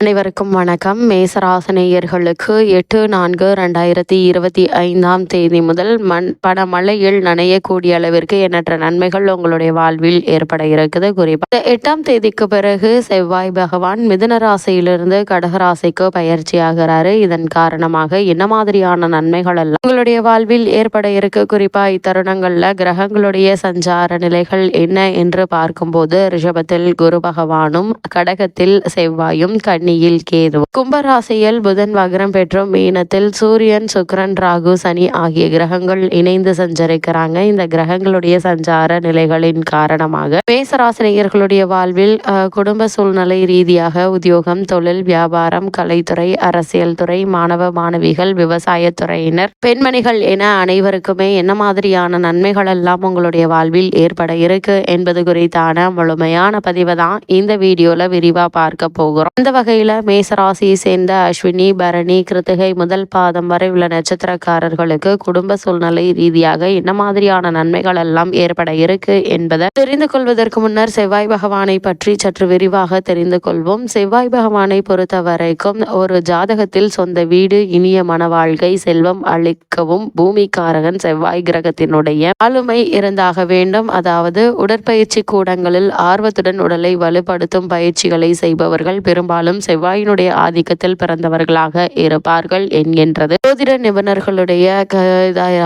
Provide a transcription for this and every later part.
அனைவருக்கும் வணக்கம். மேசராசினியர்களுக்கு 8/4/2025 முதல் பணமழையில் நனையக்கூடிய அளவிற்கு எண்ணற்ற நன்மைகள் உங்களுடைய வாழ்வில் ஏற்பட இருக்குது. குறிப்பாக 8ஆம் தேதிக்கு பிறகு செவ்வாய் பகவான் மிதுன ராசியிலிருந்து கடகராசிக்கு பயிற்சி ஆகிறாரு. இதன் காரணமாக என்ன மாதிரியான நன்மைகள் எல்லாம் உங்களுடைய வாழ்வில் ஏற்பட இருக்கு? குறிப்பா இத்தருணங்கள்ல கிரகங்களுடைய சஞ்சார நிலைகள் என்ன என்று பார்க்கும்போது ரிஷபத்தில் குரு பகவானும், கடகத்தில் செவ்வாயும், கன்னியில் கேது, கும்பராசியில் புதன் வக்ரம் பெற்றும், மீனத்தில் சூரியன், சுக்கிரன், ராகு, சனி ஆகிய கிரகங்கள் இணைந்து சஞ்சரிக்கிறாங்க. இந்த கிரகங்களுடைய சஞ்சார நிலைகளின் காரணமாக மேசராசினியர்களுடைய வாழ்வில் குடும்ப சூழ்நிலை ரீதியாக உத்தியோகம், தொழில், வியாபாரம், கலைத்துறை, அரசியல் துறை, மாணவ மாணவிகள், விவசாயத்துறையினர், பெண்மணிகள் என அனைவருக்குமே என்ன மாதிரியான நன்மைகள் எல்லாம் உங்களுடைய வாழ்வில் ஏற்பட இருக்கு என்பது குறித்தான முழுமையான பதிவை தான் இந்த வீடியோல விரிவா பார்க்க போகிறோம். அந்த வகையில் மேசராசியை சேர்ந்த அஸ்வினி, பரணி, கிருத்திகை முதல் பாதம் வரை உள்ள நட்சத்திரக்காரர்களுக்கு குடும்ப சூழ்நிலை ரீதியாக என்ன மாதிரியான நன்மைகள் எல்லாம் ஏற்பட இருக்கு என்பதை தெரிந்து கொள்வதற்கு முன்னர் செவ்வாய் பகவானை பற்றி சற்று விரிவாக தெரிந்து கொள்வோம். செவ்வாய் பகவானை பொறுத்த வரைக்கும் ஒரு ஜாதகத்தில் சொந்த வீடு, இனிய மன வாழ்க்கை, செல்வம் அளிக்கவும் பூமிக்காரகன் செவ்வாய் கிரகத்தினுடைய ஆளுமை இருந்தாக வேண்டும். அதாவது உடற்பயிற்சி கூடங்களில் ஆர்வத்துடன் உடலை வலுப்படுத்தும் பயிற்சிகளை செய்பவர்கள் பெரும்பாலும் செவ்வாயினுடைய ஆதிக்கத்தில் பிறந்தவர்களாக இருப்பார்கள் என்கின்றது ஜோதிட நிபுணர்களுடைய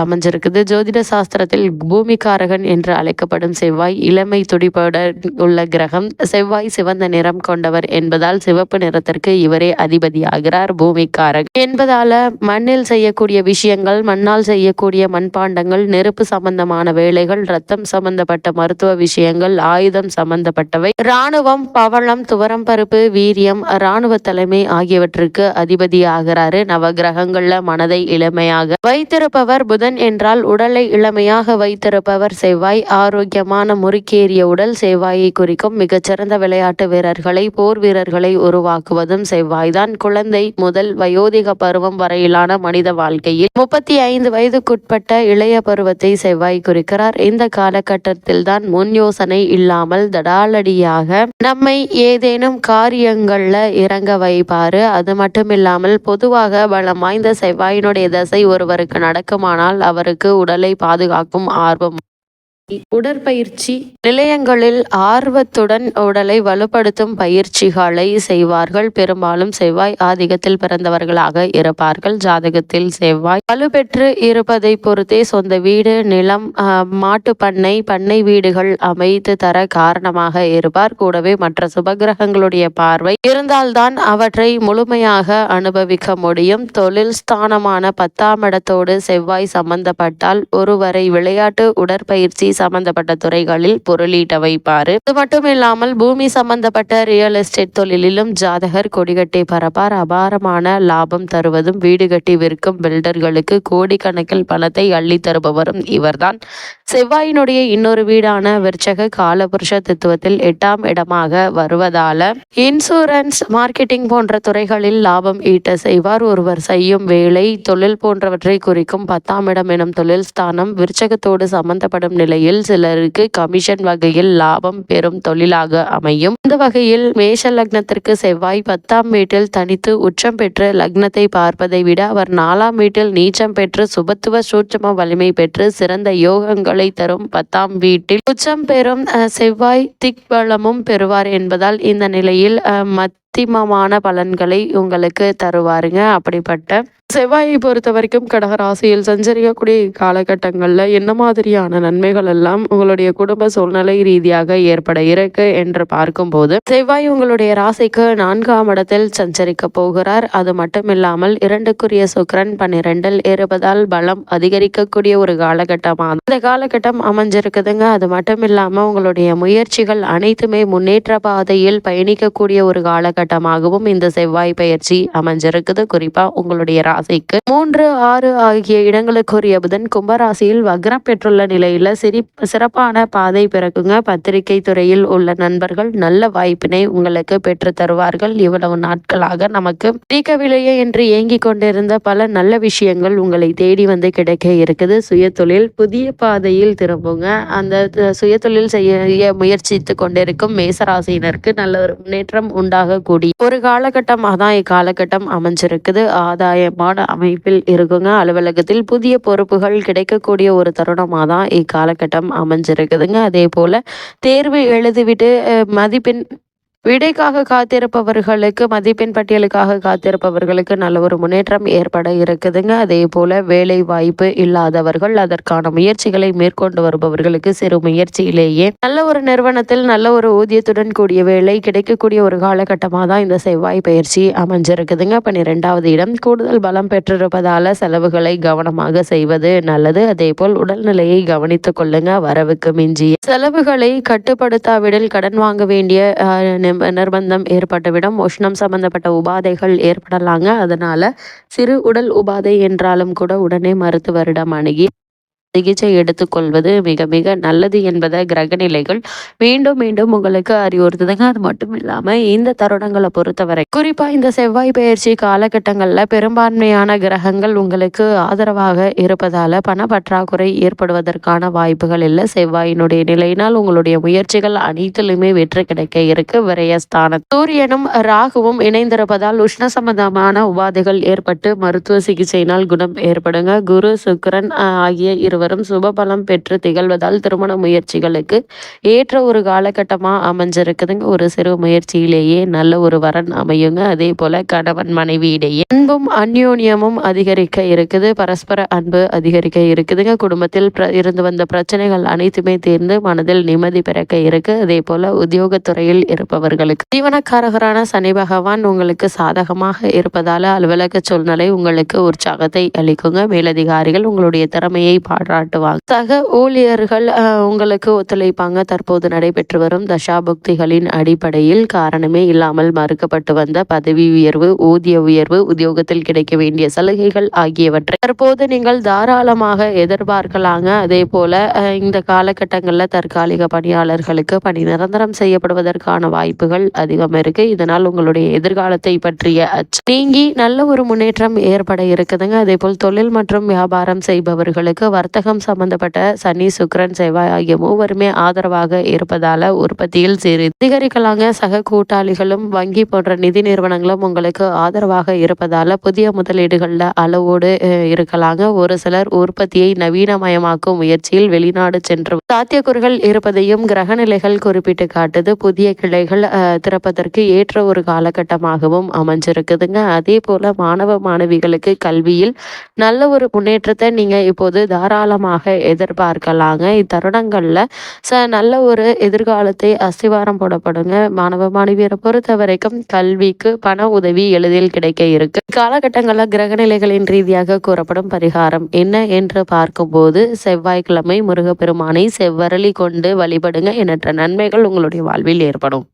அமைஞ்சிருக்குது. ஜோதிட சாஸ்திரத்தில் பூமிக்காரகன் என்று அழைக்கப்படும் செவ்வாய் இளமை துடிப்புடன் உள்ள கிரகம். செவ்வாய் சிவந்த நிறம் கொண்டவர் என்பதால் சிவப்பு நிறத்திற்கு இவரே அதிபதியாகிறார். பூமிக்காரகன் என்பதால மண்ணில் செய்யக்கூடிய விஷயங்கள், மண்ணால் செய்யக்கூடிய மண்பாண்டங்கள், நெருப்பு சம்பந்தமான வேலைகள், ரத்தம் சம்பந்தப்பட்ட மருத்துவ விஷயங்கள், ஆயுதம் சம்பந்தப்பட்டவை, இராணுவம், பவளம், துவரம் பருப்பு, வீரியம், இராணுவ தலைமை ஆகியவற்றுக்கு அதிபதி ஆகிறாரு. நவகிரகங்கள்ல மனதை இளமையாக வைத்திருப்பவர் புதன் என்றால் உடலை இளமையாக வைத்திருப்பவர் செவ்வாய். ஆரோக்கியமான முறுக்கேறிய உடல் செவ்வாயை குறிக்கும். மிகச்சிறந்த விளையாட்டு வீரர்களை, போர் வீரர்களை உருவாக்குவதும் செவ்வாய்தான். குழந்தை முதல் வயோதிக பருவம் வரையிலான மனித வாழ்க்கையில் 35 வயதுக்குட்பட்ட இளைய பருவத்தை செவ்வாய் குறிக்கிறார். இந்த காலகட்டத்தில் தான் முன் யோசனை இல்லாமல் தடாலடியாக நம்மை ஏதேனும் காரியங்கள்ல இறங்க வைப்பாரு. அது மட்டும் இல்லாமல் பொதுவாக பலம் வாய்ந்த செவ்வாயினுடைய தசை ஒருவருக்கு நடக்குமானால் அவருக்கு உடலை பாதுகாக்கும் ஆர்வம், உடற்பயிற்சி நிலையங்களில் ஆர்வத்துடன் உடலை வலுப்படுத்தும் பயிற்சிகளை செய்வார்கள். பெரும்பாலும் செவ்வாய் ஆதிக்கத்தில் பிறந்தவர்களாக இருப்பார்கள். ஜாதகத்தில் செவ்வாய் வலுப்பெற்று இருப்பதை பொறுத்தே சொந்த வீடு, நிலம், மாட்டு பண்ணை, பண்ணை வீடுகள் அமைத்து தர காரணமாக இருப்பார். கூடவே மற்ற சுபகிரகங்களுடைய பார்வை இருந்தால்தான் அவற்றை முழுமையாக அனுபவிக்க முடியும். தொழில் ஸ்தானமான 10ஆம் இடத்தோடு செவ்வாய் சம்பந்தப்பட்டால் ஒருவரை விளையாட்டு, உடற்பயிற்சி சம்பந்தப்பட்ட துறைகளில் பொருளீட்ட வைப்பாரு. இது மட்டும் இல்லாமல் பூமி சம்பந்தப்பட்ட ரியல் எஸ்டேட் தொழிலிலும் ஜாதகர் கொடிகட்டி பரப்பார். அபாரமான லாபம் தருவதும் வீடு கட்டி விற்கும் பில்டர்களுக்கு கோடிக்கணக்கில் பணத்தை அள்ளி தருபவரும் இவர்தான். செவ்வாயினுடைய இன்னொரு வீடான விருச்சக காலபுருஷ தத்துவத்தில் 8ஆம் இடமாக வருவதால இன்சூரன்ஸ், மார்க்கெட்டிங் போன்ற துறைகளில் லாபம் ஈட்ட செய்வார். ஒருவர் செய்யும் வேலை, தொழில் போன்றவற்றை குறிக்கும் 10ஆம் இடம் எனும் தொழில் ஸ்தானம் விருச்சகத்தோடு சம்பந்தப்படும் நிலையில் சிலருக்கு கமிஷன் வகையில் லாபம் பெறும் தொழிலாக அமையும். இந்த வகையில் மேஷ லக்னத்திற்கு செவ்வாய் 10ஆம் வீட்டில் தனித்து உச்சம் பெற்று லக்னத்தை பார்ப்பதை விட அவர் 4ஆம் வீட்டில் நீச்சம் பெற்று சுபத்துவ சூட்சும வலிமை பெற்று சிறந்த யோகங்களை தரும் 10ஆம் வீட்டில் உச்சம் பெறும் செவ்வாய் திக்பலமும் பெறுவார் என்பதால் இந்த நிலையில் மத்தியமமான பலன்களை உங்களுக்கு தருவாருங்க. அப்படிப்பட்ட செவ்வாயை பொறுத்த வரைக்கும் கடகராசியில் சஞ்சரிக்கக்கூடிய காலகட்டங்களில் என்ன மாதிரியான நன்மைகள் எல்லாம் உங்களுடைய குடும்ப சூழ்நிலை ரீதியாக ஏற்பட இருக்கு என்று பார்க்கும்போது செவ்வாய் உங்களுடைய ராசிக்கு 4ஆம் இடத்தில் சஞ்சரிக்க போகிறார். அது மட்டும் இல்லாமல் 2க்குரிய சுக்கிரன் 12இல் இருப்பதால் பலம் அதிகரிக்கக்கூடிய ஒரு காலகட்டமாக இந்த காலகட்டம் அமைஞ்சிருக்குதுங்க. அது மட்டும் இல்லாமல் உங்களுடைய முயற்சிகள் அனைத்துமே முன்னேற்ற பாதையில் பயணிக்கக்கூடிய ஒரு காலகட்டமாகவும் இந்த செவ்வாய் பயிற்சி அமைஞ்சிருக்குது. குறிப்பா உங்களுடைய ராசிக்கு 3, 6 ஆகிய இடங்களுக்குரிய புதன் கும்பராசியில் வக்ரம் பெற்றுள்ள நிலையில சிறப்பான பாதை பிறக்குங்க. பத்திரிகை துறையில் உள்ள நண்பர்கள் நல்ல வாய்ப்பினை உங்களுக்கு பெற்று தருவார்கள். இவ்வளவு நாட்களாக நமக்கு கிடைக்கவில்லையே என்று ஏங்கிக் கொண்டிருந்த பல நல்ல விஷயங்கள் உங்களை தேடி வந்து கிடைக்க இருக்குது. சுயதொழில் புதிய பாதையில் திரும்புங்க. அந்த சுயதொழில் செய்ய முயற்சித்து கொண்டிருக்கும் மேசராசினருக்கு நல்ல ஒரு முன்னேற்றம் உண்டாக கூடிய ஒரு காலகட்டமாக தான் இக்காலகட்டம் அமைஞ்சிருக்குது. ஆதாயமான அமைப்பில் இருக்குங்க. அலுவலகத்தில் புதிய பொறுப்புகள் கிடைக்கக்கூடிய ஒரு தருணமாக தான் இக்காலகட்டம் அமைஞ்சிருக்குதுங்க. அதே போல தேர்வு எழுதிவிட்டு மதிப்பெண் விடைக்காக காத்திருப்பவர்களுக்கு, மதிப்பெண் பட்டியலுக்காக காத்திருப்பவர்களுக்கு நல்ல ஒரு முன்னேற்றம் ஏற்பட இருக்குதுங்க. அதே போல வேலை வாய்ப்பு இல்லாதவர்கள், அதற்கான முயற்சிகளை மேற்கொண்டு வருபவர்களுக்கு சிறு முயற்சியிலேயே நல்ல ஒரு நிறுவனத்தில் நல்ல ஒரு ஊதியத்துடன் கூடிய வேலை கிடைக்கக்கூடிய ஒரு காலகட்டமாக தான் இந்த செவ்வாய் பயிற்சி அமைஞ்சிருக்குதுங்க. 12வது இடம் கூடுதல் பலம் பெற்றிருப்பதால செலவுகளை கவனமாக செய்வது நல்லது. அதே போல் உடல்நிலையை கவனித்துக் கொள்ளுங்க. வரவுக்கு மிஞ்சிய செலவுகளை கட்டுப்படுத்தாவிடில் கடன் வாங்க வேண்டிய நிர்பந்தம் ஏற்பட்டுவிடும். உஷ்ணம் சம்பந்தப்பட்ட உபாதைகள் ஏற்படலாங்க. அதனால சிறு உடல் உபாதை என்றாலும் கூட உடனே மருத்துவரிடம் அணுகி சிகிச்சை எடுத்துக்கொள்வது மிக மிக நல்லது என்பதை கிரகநிலைகள் மீண்டும் மீண்டும் உங்களுக்கு அறிவுறுத்துதுங்க. அது மட்டும் இல்லாம இந்த தருணங்களை பொறுத்தவரை குறிப்பா இந்த செவ்வாய் பயிற்சி காலகட்டங்கள்ல பெரும்பான்மையான கிரகங்கள் உங்களுக்கு ஆதரவாக இருப்பதால பண பற்றாக்குறை ஏற்படுவதற்கான வாய்ப்புகள் இல்லை. செவ்வாயினுடைய நிலையினால் உங்களுடைய முயற்சிகள் அனைத்திலுமே வெற்றி கிடைக்க இருக்கு. விரயஸ்தானம் சூரியனும் ராகுவும் இணைந்திருப்பதால் உஷ்ண சம்பந்தமான உபாதைகள் ஏற்பட்டு மருத்துவ சிகிச்சையினால் குணம் ஏற்படுங்க. குரு சுக்கிரன் ஆகிய இருவரும் சுபபலம் பெற்று திகழ்வதால் திருமண முயற்சிகளுக்கு ஏற்ற ஒரு காலகட்டமா அமைஞ்சிருக்குதுங்க. ஒரு சிறு முயற்சியிலேயே நல்ல ஒரு வரன் அமையுங்க. அதே போல கணவன் மனைவி இடையே அன்பும் அந்யோன்யமும் அதிகரிக்க இருக்குது. பரஸ்பர அன்பு அதிகரிக்க இருக்குதுங்க. குடும்பத்தில் இருந்து வந்த பிரச்சனைகள் அனைத்துமே தீர்ந்து மனதில் நிம்மதி பிறக்க இருக்கு. அதே போல உத்தியோகத்துறையில் இருப்பவர்களுக்கு ஜீவனக்காரகரான சனி பகவான் உங்களுக்கு சாதகமாக இருப்பதால அலுவலக சூழ்நிலை உங்களுக்கு உற்சாகத்தை அளிக்குங்க. மேலதிகாரிகள் உங்களுடைய திறமையை பாராட்டுவாங்க. சக ஊழியர்கள் உங்களுக்கு ஒத்துழைப்பாங்க. தற்போது நடைபெற்று வரும் தசாபுக்திகளின் அடிப்படையில் காரணமே இல்லாமல் மறுக்கப்பட்டு வந்த பதவி உயர்வு, ஊதிய உயர்வு, உத்தியோகத்தில் கிடைக்க வேண்டிய சலுகைகள் ஆகியவற்றை தற்போது நீங்கள் தாராளமாக எதிர்பார்க்கலாங்க. அதே போல இந்த காலகட்டங்களில் தற்காலிக பணியாளர்களுக்கு பணி நிரந்தரம் செய்யப்படுவதற்கான வாய்ப்புகள் அதிகம் இருக்கு. இதனால் உங்களுடைய எதிர்காலத்தை பற்றிய நீங்கி நல்ல ஒரு முன்னேற்றம் ஏற்பட இருக்குதுங்க. அதே போல் தொழில் மற்றும் வியாபாரம் செய்பவர்களுக்கு வர்த்தகம் சம்பந்தப்பட்ட சனி சுக்கிரன் செவ்வாய் ஆகிய மூவருமே ஆதரவாக இருப்பதால உற்பத்தியில் அதிகரிக்கலாங்க. சக கூட்டாளிகளும் வங்கி போன்ற நிதி நிறுவனங்களும் உங்களுக்கு ஆதரவாக இருப்பதால புதிய முதலீடுகள்ல அளவோடு இருக்கலாங்க. ஒரு சிலர் உற்பத்தியை நவீனமயமாக்கும் முயற்சியில் வெளிநாடு சென்று சாத்தியக்கூறுகள் இருப்பதையும் கிரகநிலைகள் குறிப்பிட்டு காட்டுது. புதிய கிளைகள் திறப்பதற்கு ஏற்ற ஒரு காலகட்டமாகவும் அமைஞ்சிருக்குதுங்க. அதே போல மாணவ மாணவிகளுக்கு கல்வியில் நல்ல ஒரு முன்னேற்றத்தை நீங்க இப்போது தாராளமாக எதிர்பார்க்கலாங்க. இத்தருணங்கள்ல நல்ல ஒரு எதிர்காலத்தை அஸ்திவாரம் போடப்படுங்க. மாணவ மாணவியரை பொறுத்த வரைக்கும் கல்விக்கு பண உதவி எளிதில் கிடைக்க இருக்கு. காலகட்டங்களில் கிரகநிலைகளின் ரீதியாக கூறப்படும் பரிகாரம் என்ன என்று பார்க்கும்போது செவ்வாய்க்கிழமை முருகப்பெருமானை செவ்வரளி கொண்டு வழிபடுங்க. எண்ணற்ற நன்மைகள் உங்களுடைய வாழ்வில் ஏற்படும்.